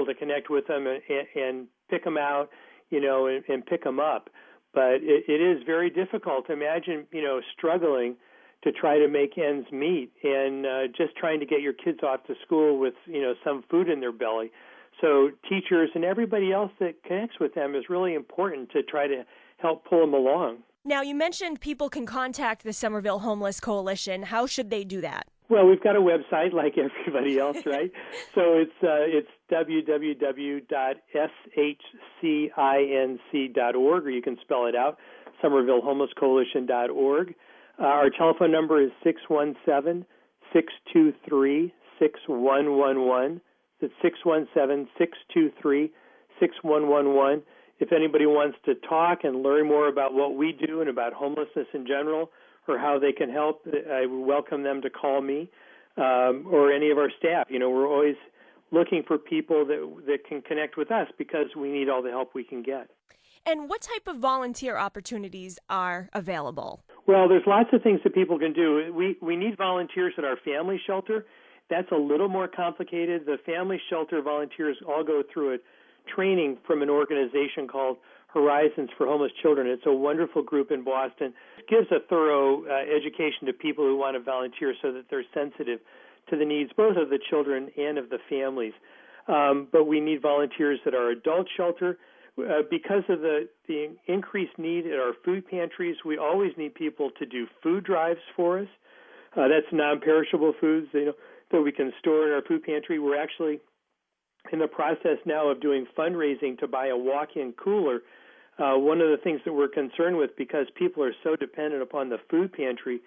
to connect with them and pick them out, and pick them up. But it is very difficult. Imagine, struggling to try to make ends meet and just trying to get your kids off to school with, some food in their belly. So teachers and everybody else that connects with them is really important to try to help pull them along. Now, you mentioned people can contact the Somerville Homeless Coalition. How should they do that? Well, we've got a website like everybody else, right? So it's www.shcinc.org, or you can spell it out, SomervilleHomelessCoalition.org. Our telephone number is 617-623-6111. It's 617-623-6111. If anybody wants to talk and learn more about what we do and about homelessness in general, or how they can help, I would welcome them to call me or any of our staff. We're always looking for people that can connect with us because we need all the help we can get. And what type of volunteer opportunities are available? Well, there's lots of things that people can do. We need volunteers at our family shelter. That's a little more complicated. The family shelter volunteers all go through a training from an organization called Horizons for Homeless Children. It's a wonderful group in Boston. It gives a thorough education to people who want to volunteer so that they're sensitive to the needs both of the children and of the families. But we need volunteers at our adult shelter. Because of the increased need at our food pantries, we always need people to do food drives for us. That's non-perishable foods that we can store in our food pantry. We're actually in the process now of doing fundraising to buy a walk-in cooler. One of the things that we're concerned with, because people are so dependent upon the food pantry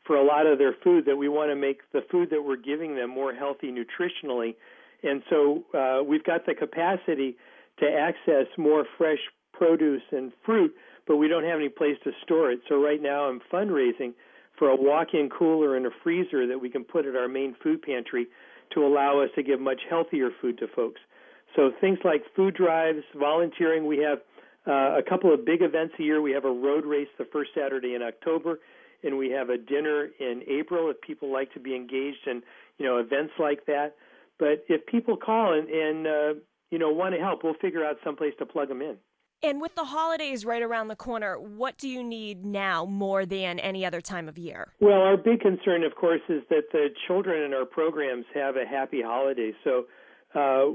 for a lot of their food, that we want to make the food that we're giving them more healthy nutritionally. And so we've got the capacity to access more fresh produce and fruit, but we don't have any place to store it. So right now I'm fundraising for a walk-in cooler and a freezer that we can put at our main food pantry to allow us to give much healthier food to folks. So things like food drives, volunteering. We have a couple of big events a year. We have a road race the first Saturday in October, and we have a dinner in April if people like to be engaged in, events like that. But if people call and want to help, we'll figure out someplace to plug them in. And with the holidays right around the corner, what do you need now more than any other time of year? Well, our big concern, of course, is that the children in our programs have a happy holiday. So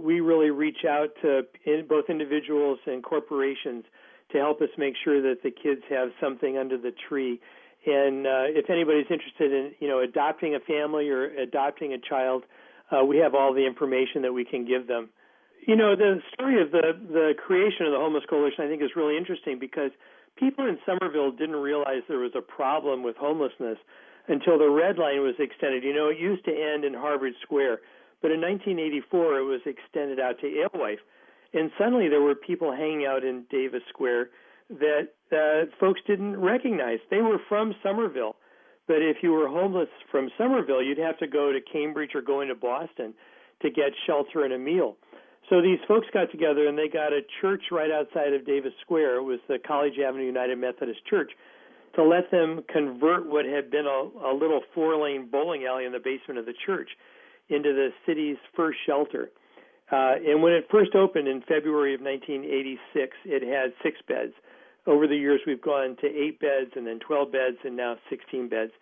we really reach out to both individuals and corporations to help us make sure that the kids have something under the tree. And if anybody's interested in, adopting a family or adopting a child, we have all the information that we can give them. The story of the creation of the Homeless Coalition, I think, is really interesting because people in Somerville didn't realize there was a problem with homelessness until the Red Line was extended. It used to end in Harvard Square, but in 1984 it was extended out to Alewife. And suddenly there were people hanging out in Davis Square that folks didn't recognize. They were from Somerville, but if you were homeless from Somerville, you'd have to go to Cambridge or go into Boston to get shelter and a meal. So these folks got together and they got a church right outside of Davis Square. It was the College Avenue United Methodist Church, to let them convert what had been a little 4-lane bowling alley in the basement of the church into the city's first shelter. And when it first opened in February of 1986, it had 6 beds. Over the years, we've gone to 8 beds and then 12 beds and now 16 beds,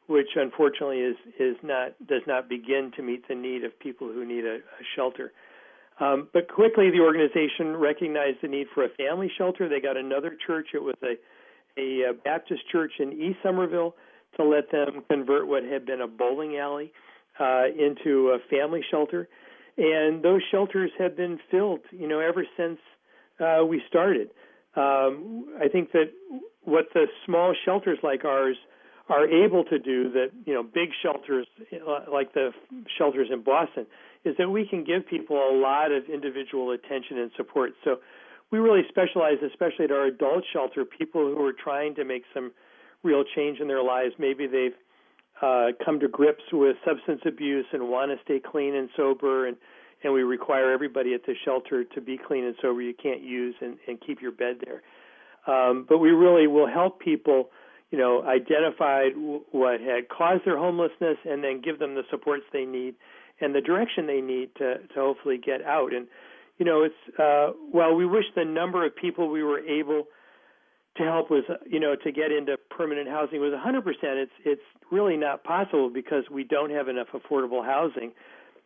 which unfortunately does not begin to meet the need of people who need a shelter. But quickly, the organization recognized the need for a family shelter. They got another church. It was a Baptist church in East Somerville to let them convert what had been a bowling alley into a family shelter. And those shelters have been filled, ever since we started. I think that what the small shelters like ours are able to do that, big shelters like the shelters in Boston, is that we can give people a lot of individual attention and support. So we really specialize, especially at our adult shelter, people who are trying to make some real change in their lives. Maybe they've come to grips with substance abuse and want to stay clean and sober, and we require everybody at the shelter to be clean and sober. You can't use and keep your bed there. But we really will help people, identify what had caused their homelessness and then give them the supports they need and the direction they need to hopefully get out. And, it's while we wish the number of people we were able to help was, to get into permanent housing was 100%. It's really not possible because we don't have enough affordable housing,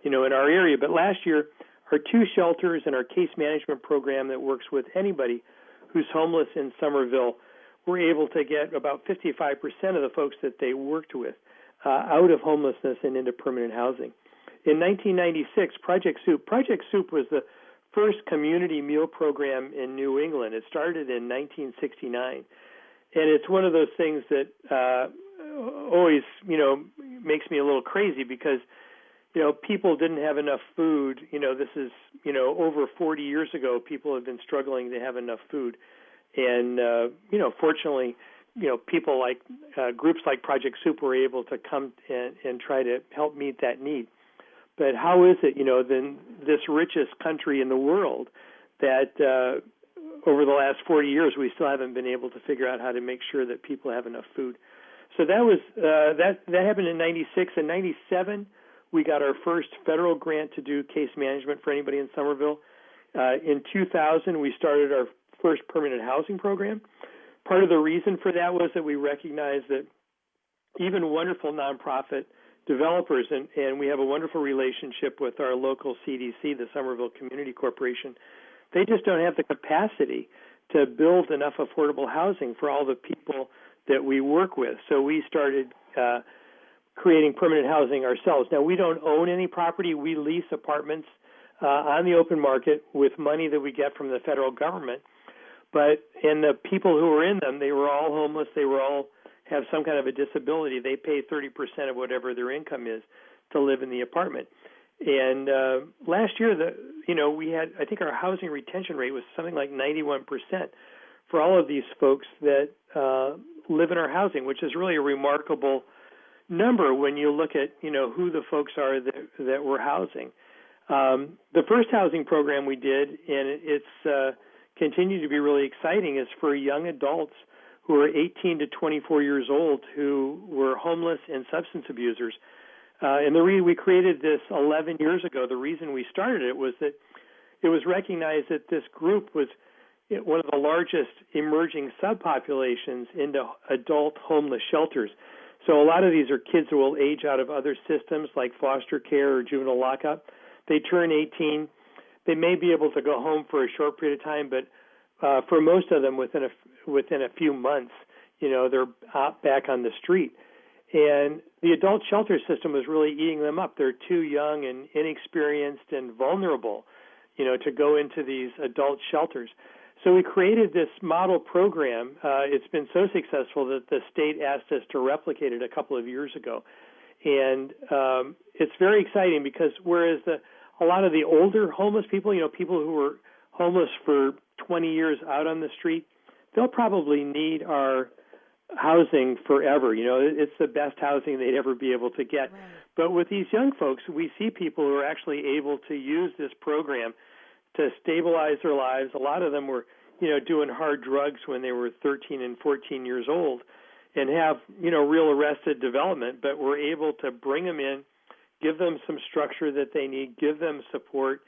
in our area. But last year, our 2 shelters and our case management program that works with anybody who's homeless in Somerville were able to get about 55% of the folks that they worked with out of homelessness and into permanent housing. In 1996, Project Soup was the first community meal program in New England. It started in 1969. And it's one of those things that always, makes me a little crazy because, people didn't have enough food. This is, over 40 years ago, people have been struggling to have enough food. And, fortunately, people like groups like Project Soup were able to come and try to help meet that need. But how is it, then this richest country in the world that over the last 40 years we still haven't been able to figure out how to make sure that people have enough food? So that was that happened in 96. In 97, we got our first federal grant to do case management for anybody in Somerville. In 2000, we started our first permanent housing program. Part of the reason for that was that we recognized that even wonderful nonprofit developers, and we have a wonderful relationship with our local CDC, the Somerville Community Corporation, they just don't have the capacity to build enough affordable housing for all the people that we work with. So we started creating permanent housing ourselves. Now, we don't own any property. We lease apartments on the open market with money that we get from the federal government. And the people who were in them, they were all homeless. They were all have some kind of a disability. They pay 30% of whatever their income is to live in the apartment. And last year, we had, I think our housing retention rate was something like 91% for all of these folks that live in our housing, which is really a remarkable number when you look at, who the folks are that we're housing. The first housing program we did, and it's continued to be really exciting, is for young adults who are 18 to 24 years old who were homeless and substance abusers. And we created this 11 years ago. The reason we started it was that it was recognized that this group was one of the largest emerging subpopulations into adult homeless shelters. So a lot of these are kids who will age out of other systems like foster care or juvenile lockup. They turn 18. They may be able to go home for a short period of time, but for most of them, within a few months, they're back on the street. And the adult shelter system was really eating them up. They're too young and inexperienced and vulnerable, to go into these adult shelters. So we created this model program. It's been so successful that the state asked us to replicate it a couple of years ago. And it's very exciting because whereas a lot of the older homeless people, people who were homeless for 20 years out on the street, they'll probably need our housing forever. It's the best housing they'd ever be able to get. Right. But with these young folks, we see people who are actually able to use this program to stabilize their lives. A lot of them were, doing hard drugs when they were 13 and 14 years old and have, real arrested development, but we're able to bring them in, give them some structure that they need, give them support.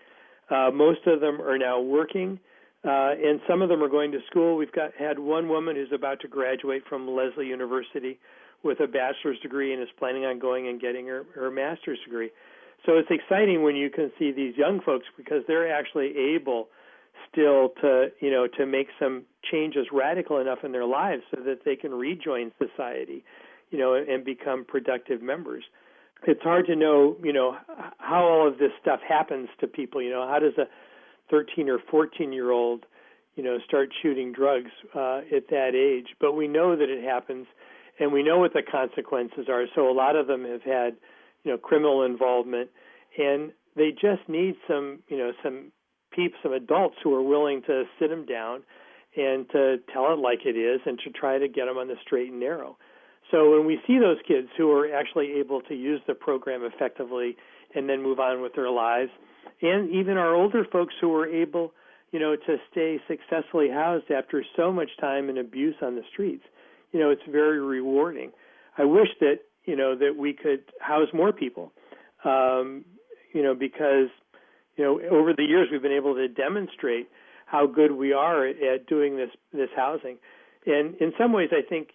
Most of them are now working, and some of them are going to school. We've had one woman who's about to graduate from Lesley University with a bachelor's degree and is planning on going and getting her master's degree. So it's exciting when you can see these young folks because they're actually able still to make some changes radical enough in their lives so that they can rejoin society, and become productive members. It's hard to know, how all of this stuff happens to people. How does a 13 or 14-year-old, start shooting drugs at that age? But we know that it happens, and we know what the consequences are. So a lot of them have had, criminal involvement, and they just need some adults who are willing to sit them down and to tell it like it is and to try to get them on the straight and narrow. So when we see those kids who are actually able to use the program effectively and then move on with their lives, and even our older folks who are able, to stay successfully housed after so much time and abuse on the streets, it's very rewarding. I wish that, that we could house more people, because, over the years we've been able to demonstrate how good we are at doing this housing. And in some ways, I think,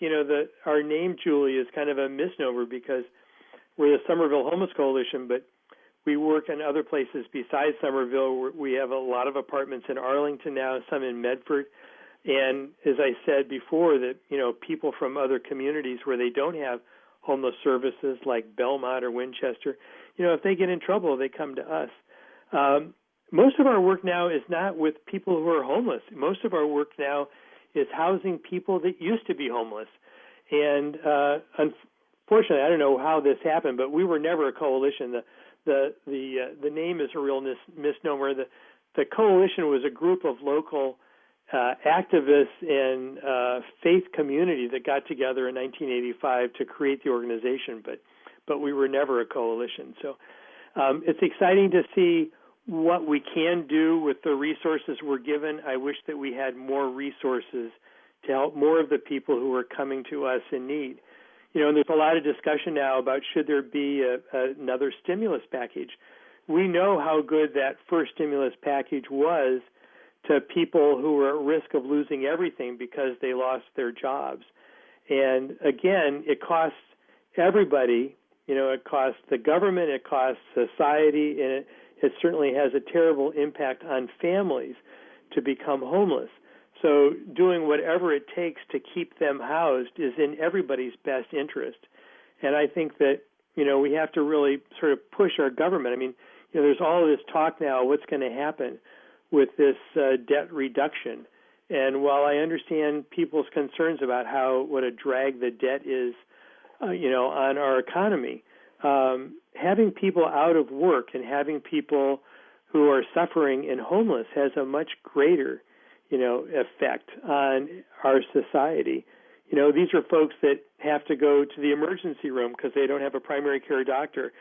our name, Julie, is kind of a misnomer because we're the Somerville Homeless Coalition, but we work in other places besides Somerville. We have a lot of apartments in Arlington now, some in Medford. And as I said before, that, people from other communities where they don't have homeless services like Belmont or Winchester, if they get in trouble, they come to us. Most of our work now is not with people who are homeless. Most of our work now is housing people that used to be homeless. And unfortunately, I don't know how this happened, but we were never a coalition. The name is a real misnomer. The coalition was a group of local activists and faith community that got together in 1985 to create the organization, but we were never a coalition. So it's exciting to see what we can do with the resources we're given. I wish that we had more resources to help more of the people who are coming to us in need. And there's a lot of discussion now about should there be another stimulus package. We know how good that first stimulus package was to people who were at risk of losing everything because they lost their jobs. And again, it costs everybody. It costs the government, it costs society, and it certainly has a terrible impact on families to become homeless. So doing whatever it takes to keep them housed is in everybody's best interest. And I think that, we have to really sort of push our government. I mean, there's all of this talk now, what's going to happen with this debt reduction. And while I understand people's concerns about what a drag the debt is, on our economy, having people out of work and having people who are suffering and homeless has a much greater, effect on our society. These are folks that have to go to the emergency room because they don't have a primary care doctor.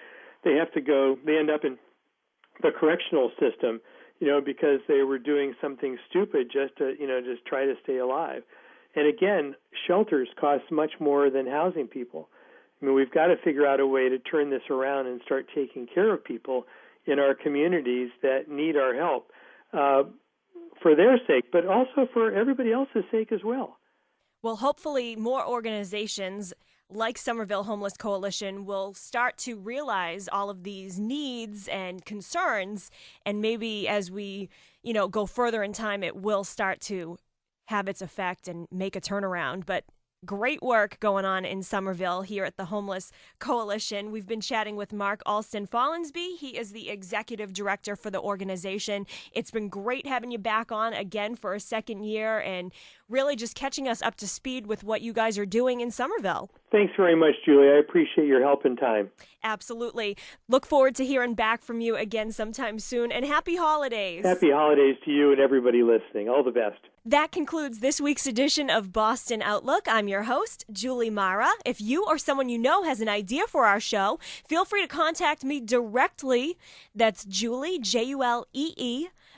They end up in the correctional system, because they were doing something stupid just to try to stay alive. And again, shelters cost much more than housing people. I mean, we've got to figure out a way to turn this around and start taking care of people in our communities that need our help for their sake, but also for everybody else's sake as well. Well, hopefully more organizations like Somerville Homeless Coalition will start to realize all of these needs and concerns, and maybe as we, go further in time, it will start to have its effect and make a turnaround. But great work going on in Somerville here at the Homeless Coalition. We've been chatting with Mark Alston Follansbee. He is the executive director for the organization. It's been great having you back on again for a second year and really just catching us up to speed with what you guys are doing in Somerville. Thanks very much, Julie. I appreciate your help and time. Absolutely. Look forward to hearing back from you again sometime soon, and happy holidays. Happy holidays to you and everybody listening. All the best. That concludes this week's edition of Boston Outlook. I'm your host, Julie Marra. If you or someone you know has an idea for our show, feel free to contact me directly. That's Julie, Julee,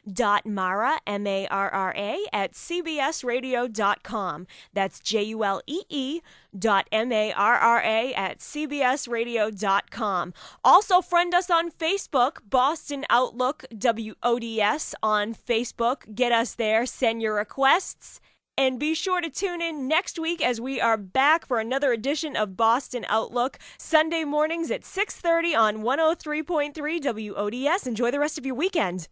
Marra, Marra, at cbsradio.com. That's Julee, Marra, at cbsradio.com. Also, friend us on Facebook, Boston Outlook WODS on Facebook. Get us there, send your requests, and be sure to tune in next week as we are back for another edition of Boston Outlook, Sunday mornings at 6:30 on 103.3 WODS. Enjoy the rest of your weekend.